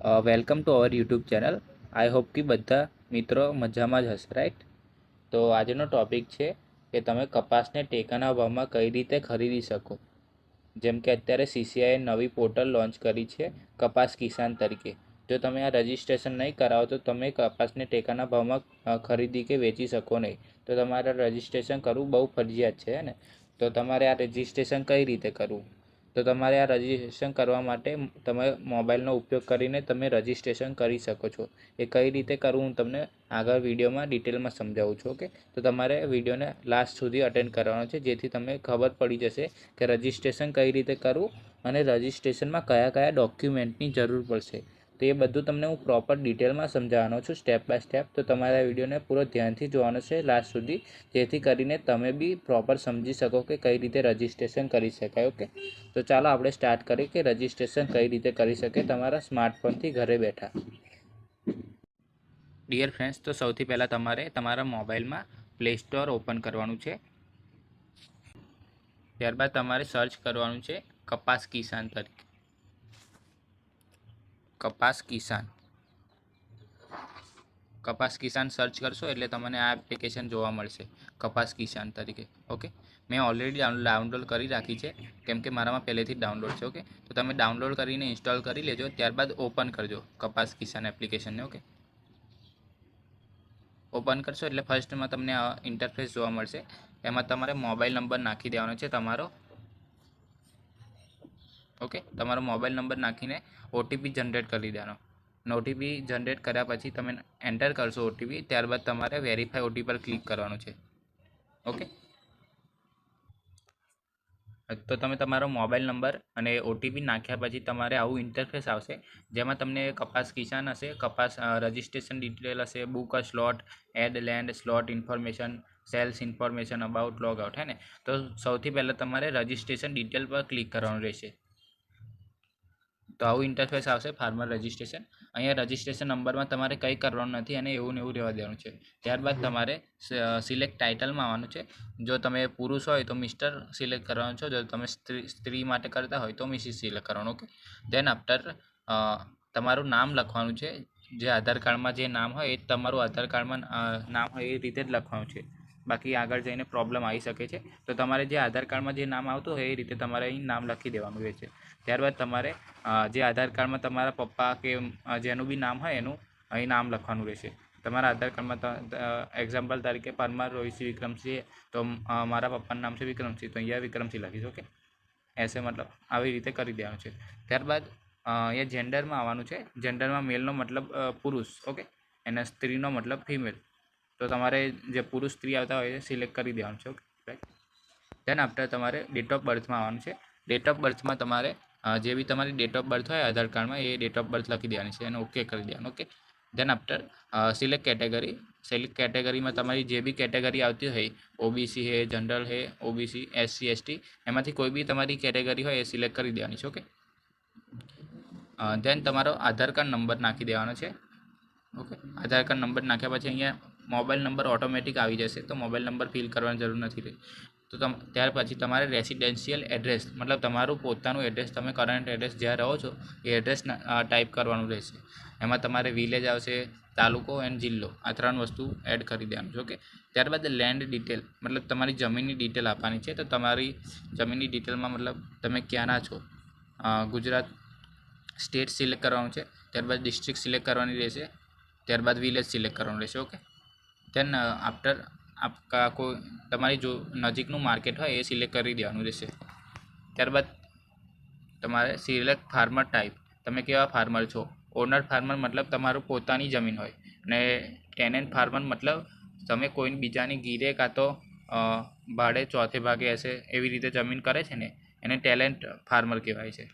Welcome to our YouTube channel. I hope કે બધા મિત્રો મજામાં જ હશે, રાઈટ? તો આજનો ટોપિક છે કે તમે કપાસને ટેકાના ભાવમાં કઈ રીતે ખરીદી શકો. જેમ કે અત્યારે સીસીઆઈએ નવી પોર્ટલ લોન્ચ કરી છે કપાસ કિસાન તરીકે. જો તમે આ રજિસ્ટ્રેશન નહીં કરાવો તો તમે કપાસને ટેકાના ભાવમાં ખરીદી કે વેચી શકો નહીં. તો તમારે રજિસ્ટ્રેશન કરવું બહુ ફરજિયાત છે ને. તો તમારે આ રજિસ્ટ્રેશન કઈ રીતે કરવું? તો તમારે આ રજિસ્ટ્રેશન કરવા માટે તમે મોબાઈલનો ઉપયોગ કરીને તમે રજિસ્ટ્રેશન કરી શકો છો. એ કઈ રીતે કરવું હું તમને આગળ વિડીયોમાં ડિટેલમાં સમજાવું છું. ઓકે, તો તમારે વિડીયોને લાસ્ટ સુધી અટેન્ડ કરવાનો છે, જેથી તમને ખબર પડી જશે કે રજિસ્ટ્રેશન કઈ રીતે કરવું અને રજિસ્ટ્રેશનમાં કયા કયા ડોક્યુમેન્ટની જરૂર પડશે. તો એ બધું તમને હું પ્રોપર ડિટેલમાં સમજાવવાનો છું, સ્ટેપ બાય સ્ટેપ. તો તમારે આ વિડીયોને પૂરો ધ્યાનથી જોવાનો છે લાસ્ટ સુધી, જેથી કરીને તમે બી પ્રોપર સમજી શકો કે કઈ રીતે રજિસ્ટ્રેશન કરી શકાય. ઓકે, તો ચાલો આપણે સ્ટાર્ટ કરીએ કે રજિસ્ટ્રેશન કઈ રીતે કરી શકે તમારા સ્માર્ટફોનથી ઘરે બેઠા. ડિયર ફ્રેન્ડ્સ, તો સૌથી પહેલાં તમારે તમારા મોબાઈલમાં પ્લે સ્ટોર ઓપન કરવાનું છે. ત્યારબાદ તમારે સર્ચ કરવાનું છે કપાસ કિસાન તરીકે. કપાસ કિસાન સર્ચ કરશો એટલે તમને આ એપ્લિકેશન જોવા મળશે કપાસ કિસાન તરીકે. ઓકે, મેં ઓલરેડી ડાઉનલોડ કરી રાખી છે, કેમ કે મારામાં પહેલેથી જ ડાઉનલોડ છે. ઓકે, તો તમે ડાઉનલોડ કરીને ઇન્સ્ટોલ કરી લેજો. ત્યારબાદ ઓપન કરજો કપાસ કિસાન એપ્લિકેશનને. ઓકે, ઓપન કરશો એટલે ફર્સ્ટમાં તમને ઇન્ટરફેસ જોવા મળશે. એમાં તમારે મોબાઈલ નંબર નાખી દેવાનો છે તમારો. ઓકે, તમારો મોબાઈલ નંબર નાખીને ઓટીપી જનરેટ કરી દેવાનો. ઓટીપી જનરેટ કર્યા પછી તમે એન્ટર કરશો ઓટીપી. ત્યારબાદ તમારે વેરીફાઈ ઓટીપી પર ક્લિક કરવાનું છે. ઓકે, તો તમે તમારો મોબાઈલ નંબર અને ઓટીપી નાખ્યા પછી તમારે આવું ઇન્ટરફેસ આવશે, જેમાં તમને કપાસ કિસાન હશે, કપાસ રજિસ્ટ્રેશન ડિટેલ હશે, book a slot, add land slot information, sales information, about, log out, હે ને. તો સૌથી પહેલાં તમારે રજિસ્ટ્રેશન ડિટેલ પર ક્લિક કરવાનું રહેશે. તો આવું ઇન્ટરફેસ આવશે ફાર્મર રજિસ્ટ્રેશન. અહીંયા રજિસ્ટ્રેશન નંબરમાં તમારે કંઈ કરવાનું નથી અને એવું ને એવું રહેવા દેવાનું છે. ત્યારબાદ તમારે સિલેક્ટ ટાઇટલમાં આવવાનું છે. જો તમે પુરુષ હોય તો મિસ્ટર સિલેક્ટ કરવાનું છે. જો તમે સ્ત્રી માટે કરતા હોય તો મિસિસ સિલેક્ટ કરવાનું. ઓકે, દેન આફ્ટર તમારું નામ લખવાનું છે. જે આધાર કાર્ડમાં જે નામ હોય એ તમારું આધાર કાર્ડમાં નામ હોય એ રીતે જ લખવાનું છે. બાકી આગળ જઈને પ્રોબ્લેમ આવી શકે છે. તો તમારે જે આધાર કાર્ડમાં જે નામ આવતું હોય એ રીતે તમારે અહીં નામ લખી દેવાનું રહેશે. ત્યારબાદ તમારે જે આધાર કાર્ડમાં તમારા પપ્પા કે જેનું બી નામ હોય એનું અહીં નામ લખવાનું રહેશે. તમારા આધાર કાર્ડમાં એક્ઝામ્પલ તરીકે પરમાર રોહિતસિંહ વિક્રમસિંહ, તો મારા પપ્પાનું નામ છે વિક્રમસિંહ, તો અહીંયા વિક્રમસિંહ લખીશ. ઓકે, એસે મતલબ આવી રીતે કરી દેવાનું છે. ત્યારબાદ અહીંયા જેન્ડરમાં આવવાનું છે. જેન્ડરમાં મેલનો મતલબ પુરુષ, ઓકે, અને સ્ત્રીનો મતલબ ફિમેલ. તો તમારે જે પુરુષ સ્ત્રી આવતા હોય એ સિલેક્ટ કરી દેવાનું છે. Okay, right. દેન આફ્ટર તમારે ડેટ ઓફ બર્થમાં આવવાનું છે. ડેટ ઓફ બર્થમાં તમારે જે બી તમારી ડેટ ઓફ બર્થ હોય આધાર કાર્ડમાં એ ડેટ ઓફ બર્થ લખી દેવાની છે અને ઓકે કરી દેવાનું. Okay, then after select category. Select કેટેગરીમાં તમારી જે બી કેટેગરી આવતી હોય, ઓબીસી છે, જનરલ છે, ઓબીસી, એસસી, એસટી, એમાંથી કોઈ બી તમારી કેટેગરી હોય એ સિલેક્ટ કરી દેવાની છે. ઓકે, દેન તમારો આધાર કાર્ડ નંબર નાખી દેવાનો છે. ઓકે, આધાર કાર્ડ નંબર નાખ્યા પછી અહીંયા મોબાઈલ નંબર ઓટોમેટિક આવી જશે, તો મોબાઈલ નંબર ફિલ કરવાની જરૂર નથી રહી. તો ત્યાર પછી તમારે રેસિડેન્શિયલ એડ્રેસ, મતલબ તમારું પોતાનું એડ્રેસ, તમે કરંટ એડ્રેસ જ્યાં રહો છો એ એડ્રેસ ટાઈપ કરવાનું રહેશે. એમાં તમારે વિલેજ આવશે, તાલુકો એન્ડ જિલ્લો, આ 3 વસ્તુ એડ કરી દેવાનું છે. ઓકે, ત્યારબાદ લેન્ડ ડિટેલ, મતલબ તમારી જમીનની ડિટેલ આપવાની છે. તો તમારી જમીનની ડિટેલમાં મતલબ તમે ક્યાંના છો, ગુજરાત સ્ટેટ સિલેક્ટ કરવાનું છે. ત્યારબાદ ડિસ્ટ્રિક્ટ સિલેક્ટ કરવાની રહેશે. ત્યારબાદ વિલેજ સિલેક્ટ કરવાનું રહેશે. ઓકે, દેન આફ્ટર કોઈ તમારી જો નજીકનું માર્કેટ હોય એ સિલેક્ટ કરી દેવાનું રહેશે. ત્યારબાદ તમારે સિલેક્ટ ફાર્મર ટાઈપ, તમે કેવા ફાર્મર છો. ઓનર ફાર્મર મતલબ તમારું પોતાની જમીન હોય, અને ટેનન્ટ ફાર્મર મતલબ તમે કોઈ બીજાની ગીરે કાં તો ભાડે ચોથે ભાગે હશે એવી રીતે જમીન કરે છે ને, એને ટેલેન્ટ ફાર્મર કહેવાય છે.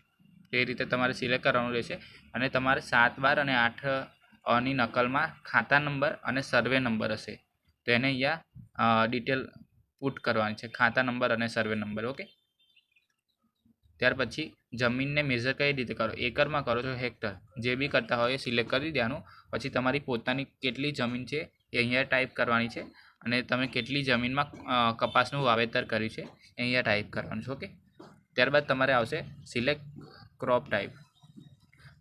એ રીતે તમારે સિલેક્ટ કરવાનું રહેશે. અને તમારે 7, 12 અને 8 ની નકલમાં ખાતા નંબર અને સર્વે નંબર હશે, તો એને અહીંયા ડિટેલ પુટ કરવાની છે, ખાતા નંબર અને સર્વે નંબર. ઓકે, ત્યાર પછી જમીનને મેઝર કઈ રીતે કરો, એકરમાં કરો છો હેક્ટર, જે બી કરતા હોય એ સિલેક્ટ કરી દેવાનું. પછી તમારી પોતાની કેટલી જમીન છે એ અહીંયા ટાઈપ કરવાની છે, અને તમે કેટલી જમીનમાં કપાસનું વાવેતર કર્યું છે એ અહીંયા ટાઈપ કરવાનું છે. ઓકે, ત્યારબાદ તમારે આવશે સિલેક્ટ ક્રોપ ટાઈપ,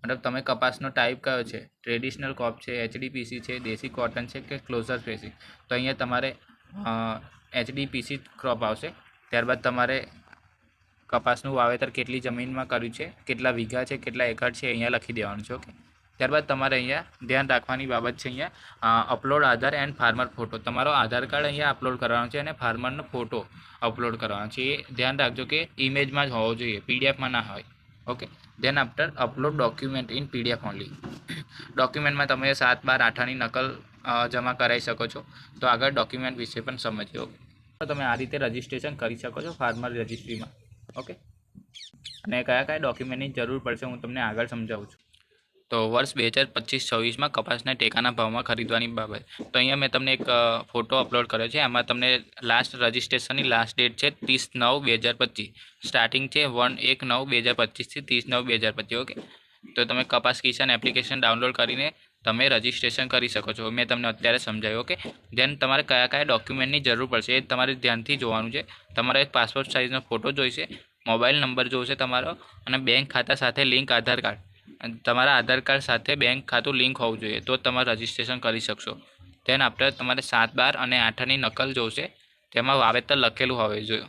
મતલબ તમે કપાસનો ટાઈપ કયો છે, ટ્રેડિશનલ ક્રોપ છે, HDPC છે, દેશી કોટન છે કે ક્લોઝર સ્પેસિંગ. તો અહીંયા તમારે HDPC ક્રોપ આવશે. ત્યારબાદ તમારે કપાસનું વાવેતર કેટલી જમીનમાં કર્યું છે, કેટલા વીઘા છે, કેટલા એકર છે, અહીંયા લખી દેવાનું છે. ઓકે. ત્યારબાદ તમારે અહીંયા ધ્યાન રાખવાની બાબત છે અહીંયા upload Aadhaar and farmer photo. તમારો આધાર કાર્ડ અહીંયા અપલોડ કરવાનો છે અને ફાર્મરનો ફોટો અપલોડ કરવાનો છે. એ ધ્યાન રાખજો કે ઇમેજમાં જ હોવો જોઈએ, પીડીએફમાં ના હોય. Okay. Than after upload document in PDF only. ડોક્યુમેન્ટમાં તમે 7/12/8ની નકલ જમા કરાવી શકો છો. તો આગળ ડોક્યુમેન્ટ વિશે પણ સમજીએ. ઓકે. તો તમે આ રીતે રજિસ્ટ્રેશન કરી શકો છો ફાર્મર રજિસ્ટ્રીમાં. ઓકે. અને કયા કયા ડોક્યુમેન્ટની જરૂર પડશે હું તમને આગળ સમજાવું છું. તો વર્ષ 2025-26માં કપાસના ટેકાના ભાવમાં ખરીદવાની બાબત. તો અહીંયા મેં તમને એક ફોટો અપલોડ કર્યો છે. એમાં તમને રજિસ્ટ્રેશનની લાસ્ટ ડેટ છે 30/9/2025. સ્ટાર્ટિંગ છે 1/1/9/2025 થી 30/9/2025. ઓકે. તો તમે કપાસ કિસાન એપ્લિકેશન ડાઉનલોડ કરીને તમે રજિસ્ટ્રેશન કરી શકો છો. મેં તમને અત્યારે સમજાવ્યું. ઓકે. ધેન તમારે કયા કયા ડોક્યુમેન્ટની જરૂર પડશે એ તમારે ધ્યાનથી જોવાનું છે. તમારે એક પાસપોર્ટ સાઇઝનો ફોટો જોઈશે, મોબાઈલ નંબર જોઈશે તમારો, અને બેંક ખાતા સાથે લિંક આધાર કાર્ડ. તમારા આધાર કાર્ડ સાથે બેંક ખાતું લિંક હોવું જોઈએ તો તમારે રજિસ્ટ્રેશન કરી શકશો. ધેન આફ્ટર તમારે 7/12 અને 8ની નકલ જોશે. તેમાં વાવેતર લખેલું હોવું જોઈએ.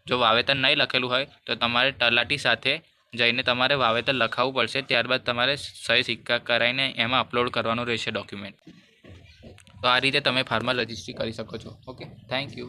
જો વાવેતર નહીં લખેલું હોય તો તમારે તલાટી સાથે જઈને તમારે વાવેતર લખાવવું પડશે. ત્યારબાદ તમારે સહી સિક્કા કરાવીને એમાં અપલોડ કરવાનું રહેશે ડોક્યુમેન્ટ. તો આ રીતે તમે ફાર્મર રજિસ્ટ્રી કરી શકો છો. ઓકે. Thank you.